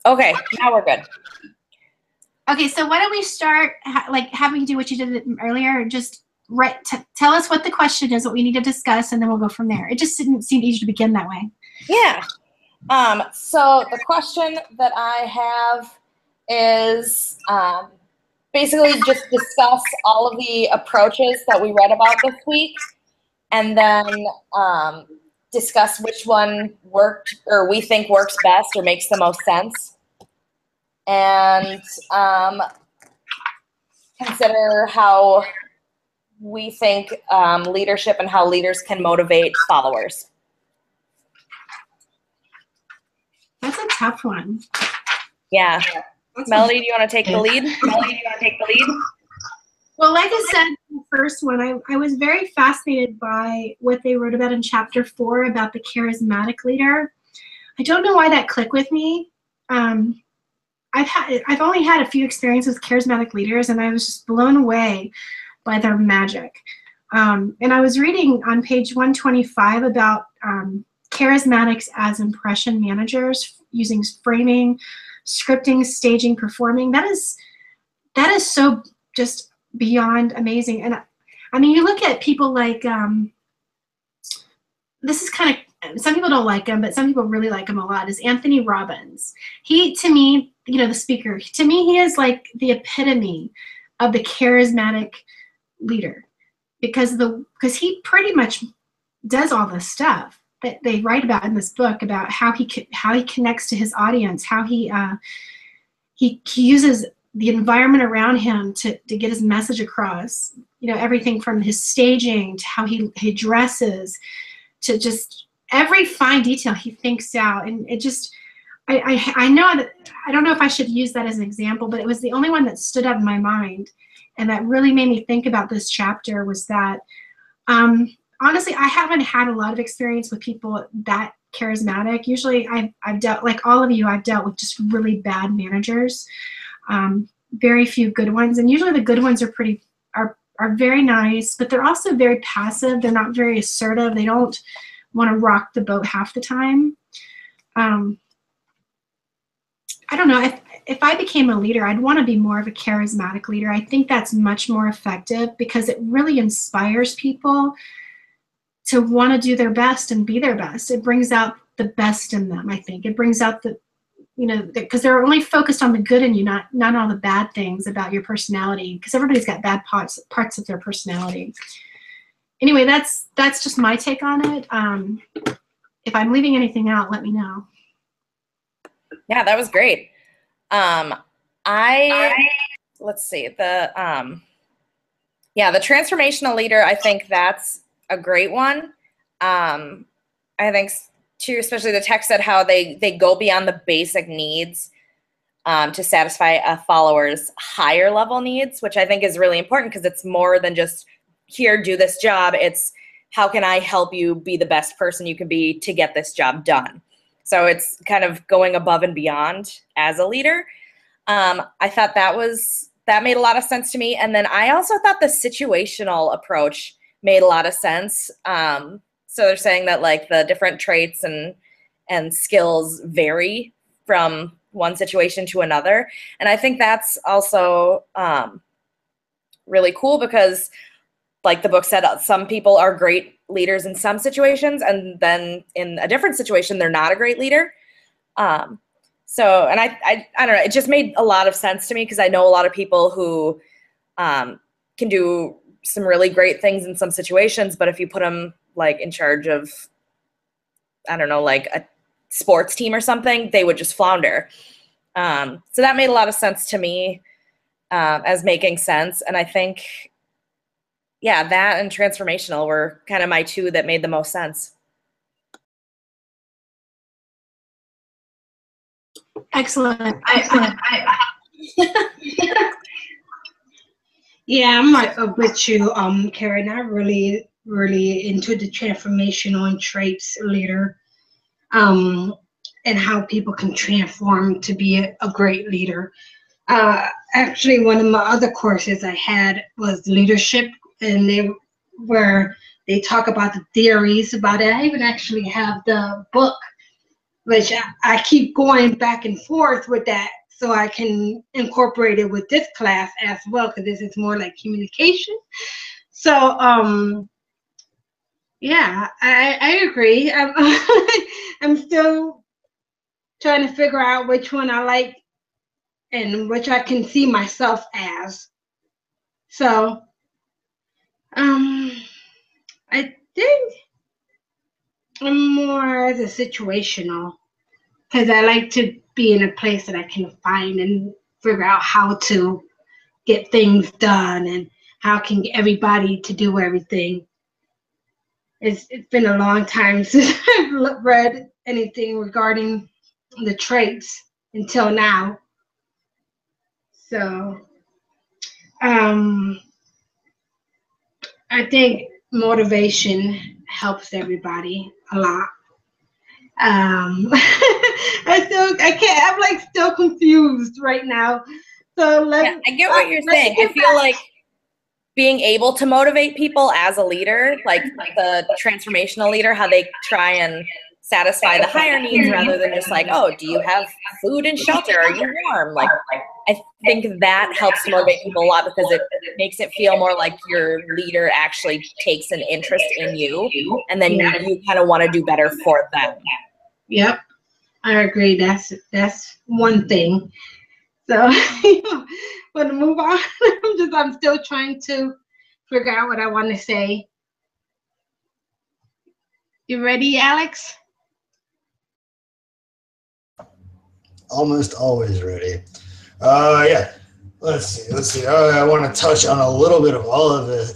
Okay, now we're good. Okay, so why don't we start like having you do what you did earlier? Just tell us what the question is, what we need to discuss, and then we'll go from there. It just didn't seem easy to begin that way. Yeah. So the question that I have is basically just discuss all of the approaches that we read about this week, and then discuss which one worked or we think works best or makes the most sense, and consider how we think leadership and how leaders can motivate followers. That's a tough one. Yeah. Melody, do you want to take the lead? Well, like I said in the first one, I was very fascinated by what they wrote about in chapter 4 about the charismatic leader. I don't know why that clicked with me. I've only had a few experiences with charismatic leaders, and I was just blown away by their magic. And I was reading on page 125 about charismatics as impression managers using framing, scripting, staging, performing. That is so just beyond amazing. And I mean, you look at people like this is kind of, some people don't like him, but some people really like him a lot, is Anthony Robbins. He, to me, you know, the speaker, to me, he is like the epitome of the charismatic leader because he pretty much does all this stuff that they write about in this book about how he connects to his audience, how he uses the environment around him to get his message across. You know, everything from his staging to how he dresses to just every fine detail he thinks out. And it just, I know that, I don't know if I should use that as an example, but it was the only one that stood out in my mind and that really made me think about this chapter was that, honestly, I haven't had a lot of experience with people that charismatic. Usually I've dealt, like all of you, I've dealt with just really bad managers, very few good ones. And usually the good ones are very nice, but they're also very passive. They're not very assertive. They don't want to rock the boat half the time. I don't know, if I became a leader, I'd want to be more of a charismatic leader. I think that's much more effective because it really inspires people to want to do their best and be their best. It brings out the best in them, I think. It brings out the, you know, because they're only focused on the good in you, not all the bad things about your personality, because everybody's got bad parts of their personality. Anyway, that's just my take on it. If I'm leaving anything out, let me know. Yeah, that was great. Let's see, the transformational leader, I think that's a great one. I think too, especially the text said how they go beyond the basic needs to satisfy a follower's higher level needs, which I think is really important because it's more than just here, do this job. It's how can I help you be the best person you can be to get this job done? So it's kind of going above and beyond as a leader. I thought that made a lot of sense to me. And then I also thought the situational approach made a lot of sense. So they're saying that like the different traits and skills vary from one situation to another. And I think that's also really cool because like the book said, some people are great leaders in some situations, and then in a different situation, they're not a great leader. So, and I don't know, it just made a lot of sense to me because I know a lot of people who can do some really great things in some situations, but if you put them like in charge of, I don't know, like a sports team or something, they would just flounder. So that made a lot of sense to me as making sense. And I think, yeah, that and transformational were kind of my two that made the most sense. Excellent. Yeah, I'm right with you, Karen. I really into the transformational and traits leader, and how people can transform to be a great leader. Actually, one of my other courses I had was leadership, and they talk about the theories about it. I even actually have the book which I keep going back and forth with that so I can incorporate it with this class as well, because this is more like communication. So, yeah, I agree. I'm still trying to figure out which one I like and which I can see myself as. So, I think I'm more as a situational, because I like to be in a place that I can find and figure out how to get things done and how can get everybody to do everything. It's been a long time since I've read anything regarding the traits until now. So, I think motivation helps everybody a lot. I'm like still confused right now. So Yeah, I get what you're saying. I feel like being able to motivate people as a leader, like the transformational leader, how they try and satisfy the higher needs rather than just like, oh, do you have food and shelter? Are you warm? Like, I think that helps to motivate people a lot, because it makes it feel more like your leader actually takes an interest in you, and then you kind of want to do better for them. Yep, I agree. That's one thing. So, but to move on, I'm still trying to figure out what I want to say. You ready, Alex? Almost always ready. Yeah. Let's see. I want to touch on a little bit of all of it.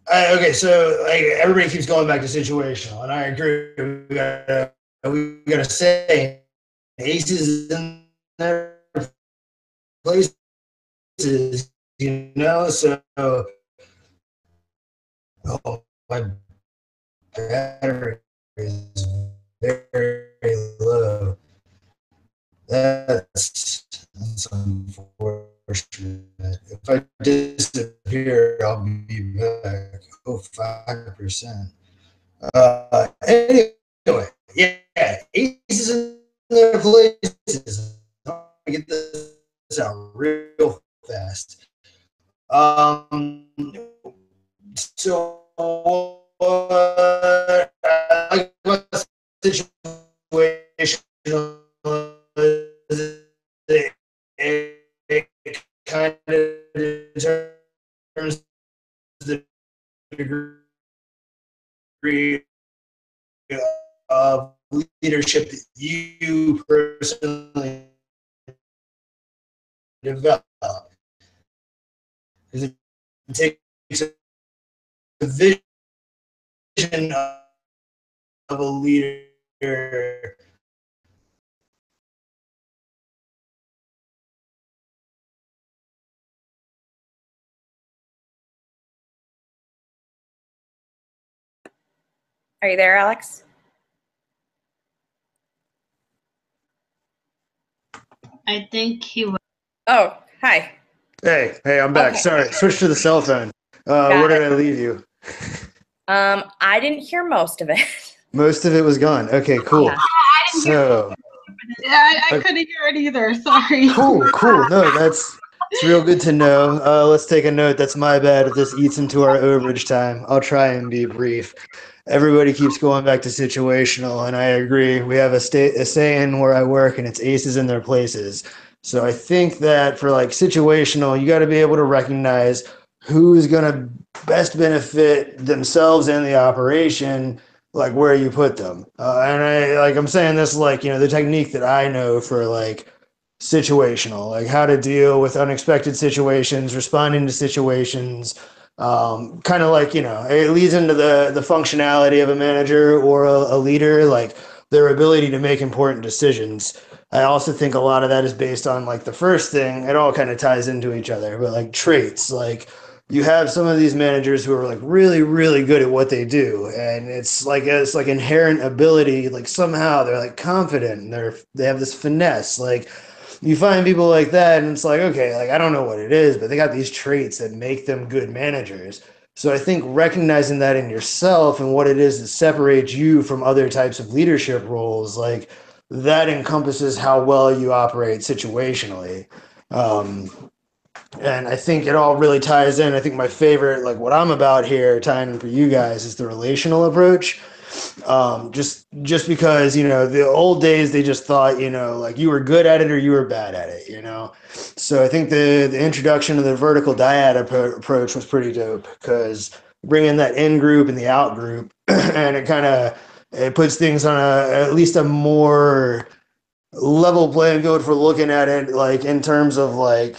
Okay, so like, everybody keeps going back to situational, and I agree. We gotta say aces in their places, you know. So, oh, my battery is very low. That's unfortunate. If I disappear, I'll be back. Oh, 5%. Anyway, yeah, aces in their places. I'm gonna get this out real fast. So what I like about the situation is it kind of determines the degree of leadership that you personally develop. Because it takes a vision of a leader Are you there, Alex? I think he was. Oh, hi. Hey, I'm back. Okay. Sorry, switch to the cell phone. Where did I leave you? I didn't hear most of it. Most of it was gone. Okay, cool. Yeah. So I couldn't hear it either. Sorry. cool. No, it's real good to know. Let's take a note. That's my bad if this eats into our overage time. I'll try and be brief. Everybody keeps going back to situational, and I agree. We have a saying where I work, and it's aces in their places. So I think that for like situational, you got to be able to recognize who's going to best benefit themselves and the operation, like where you put them. And I'm saying this like, you know, the technique that I know for like situational, like how to deal with unexpected situations, responding to situations, kind of like, you know, it leads into the functionality of a manager or a leader, like their ability to make important decisions. I also think a lot of that is based on like the first thing. It all kind of ties into each other, but like traits, like you have some of these managers who are like really, really good at what they do, and it's like inherent ability. Like somehow they're like confident, and they have this finesse. Like you find people like that, and it's like, okay, like I don't know what it is, but they got these traits that make them good managers. So I think recognizing that in yourself and what it is that separates you from other types of leadership roles, like that encompasses how well you operate situationally. And I think it all really ties in. I think my favorite, like what I'm about here, tying in for you guys, is the relational approach. Just because, the old days, they just thought, like you were good at it or you were bad at it. So I think the introduction of the vertical dyad approach was pretty dope, because bringing that in group and the out group, and it puts things on at least a more level playing field for looking at it, like in terms of like,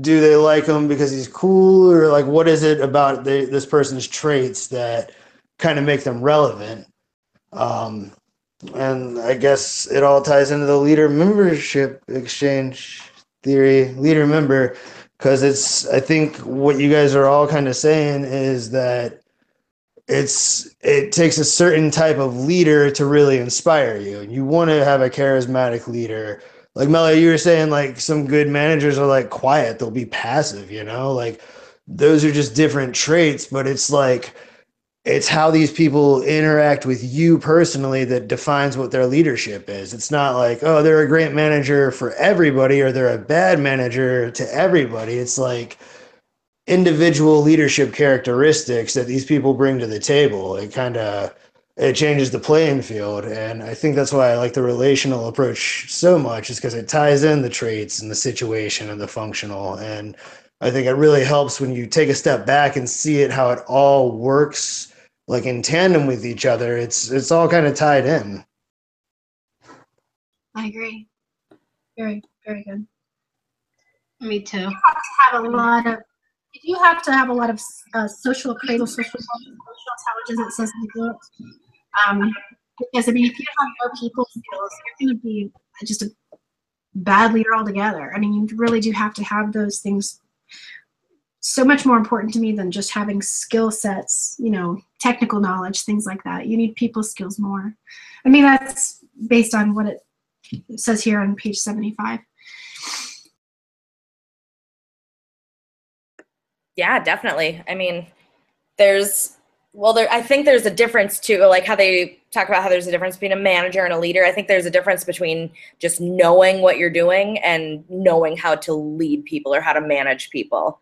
do they like him because he's cool, or like what is it about this person's traits that kind of make them relevant? And I guess it all ties into the leader membership exchange theory, leader member, because I think what you guys are all kind of saying is that it takes a certain type of leader to really inspire you. And you want to have a charismatic leader. Like Melly, you were saying, like some good managers are like quiet, they'll be passive, like those are just different traits, but it's how these people interact with you personally that defines what their leadership is. It's not like, oh, they're a great manager for everybody or they're a bad manager to everybody. It's like individual leadership characteristics that these people bring to the table. It changes the playing field. And I think that's why I like the relational approach so much, is because it ties in the traits and the situation and the functional. And I think it really helps when you take a step back and see it, how it all works like in tandem with each other. It's all kind of tied in. I agree. Very, very good. Me too. You have to have a lot of social appraisal, social intelligence, and sensitivity. Because if you don't have no people skills, you're going to be just a bad leader altogether. You really do have to have those things. So much more important to me than just having skill sets, technical knowledge, things like that. You need people skills more. That's based on what it says here on page 75. Yeah, definitely. I think there's a difference too, like how they talk about how there's a difference between a manager and a leader. I think there's a difference between just knowing what you're doing and knowing how to lead people or how to manage people.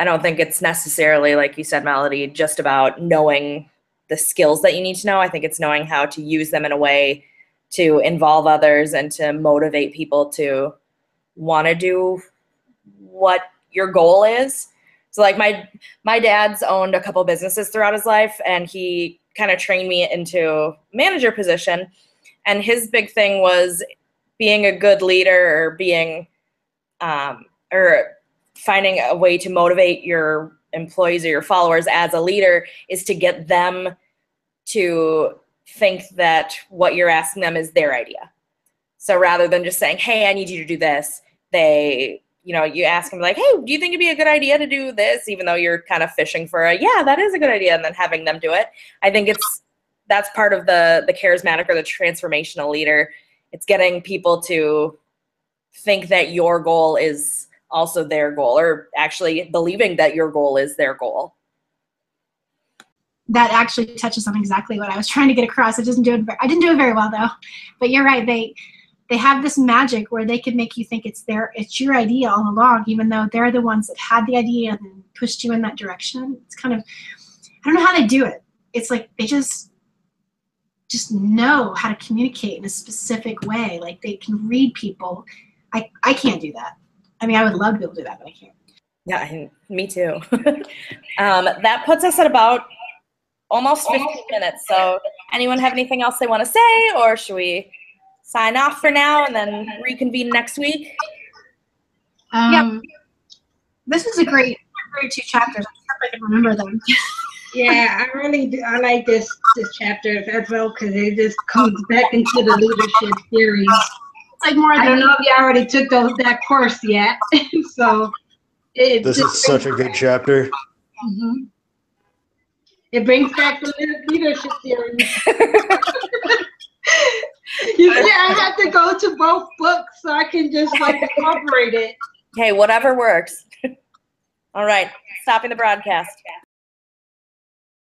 I don't think it's necessarily, like you said, Melody, just about knowing the skills that you need to know. I think it's knowing how to use them in a way to involve others and to motivate people to want to do what your goal is. So like my dad's owned a couple businesses throughout his life, and he kind of trained me into manager position. And his big thing was being a good leader, or being or finding a way to motivate your employees or your followers as a leader is to get them to think that what you're asking them is their idea. So rather than just saying, hey, I need you to do this, you ask them like, hey, do you think it'd be a good idea to do this? Even though you're kind of fishing for yeah, that is a good idea. And then having them do it. I think that's part of the charismatic or the transformational leader. It's getting people to think that your goal is also their goal, or actually believing that your goal is their goal. That actually touches on exactly what I was trying to get across. I didn't do it very well though, but you're right. They have this magic where they can make you think it's your idea all along, even though they're the ones that had the idea and then pushed you in that direction. It's kind of, I don't know how they do it. It's like they just know how to communicate in a specific way. Like they can read people. I can't do that. I would love to be able to do that, but I can't. Yeah, me too. That puts us at about almost 15 minutes. So anyone have anything else they want to say, or should we sign off for now and then reconvene next week? Yeah. This is a great 2 chapters. I hope I can remember them. Yeah, I really do. I like this chapter as well, because it just comes back into the leadership theories. It's like more. I don't know if you already took that course yet. So this is such a good chapter. Mm-hmm. It brings back the leadership theories. You see, I had to go to both books so I can just incorporate it. Hey, whatever works. All right, stopping the broadcast.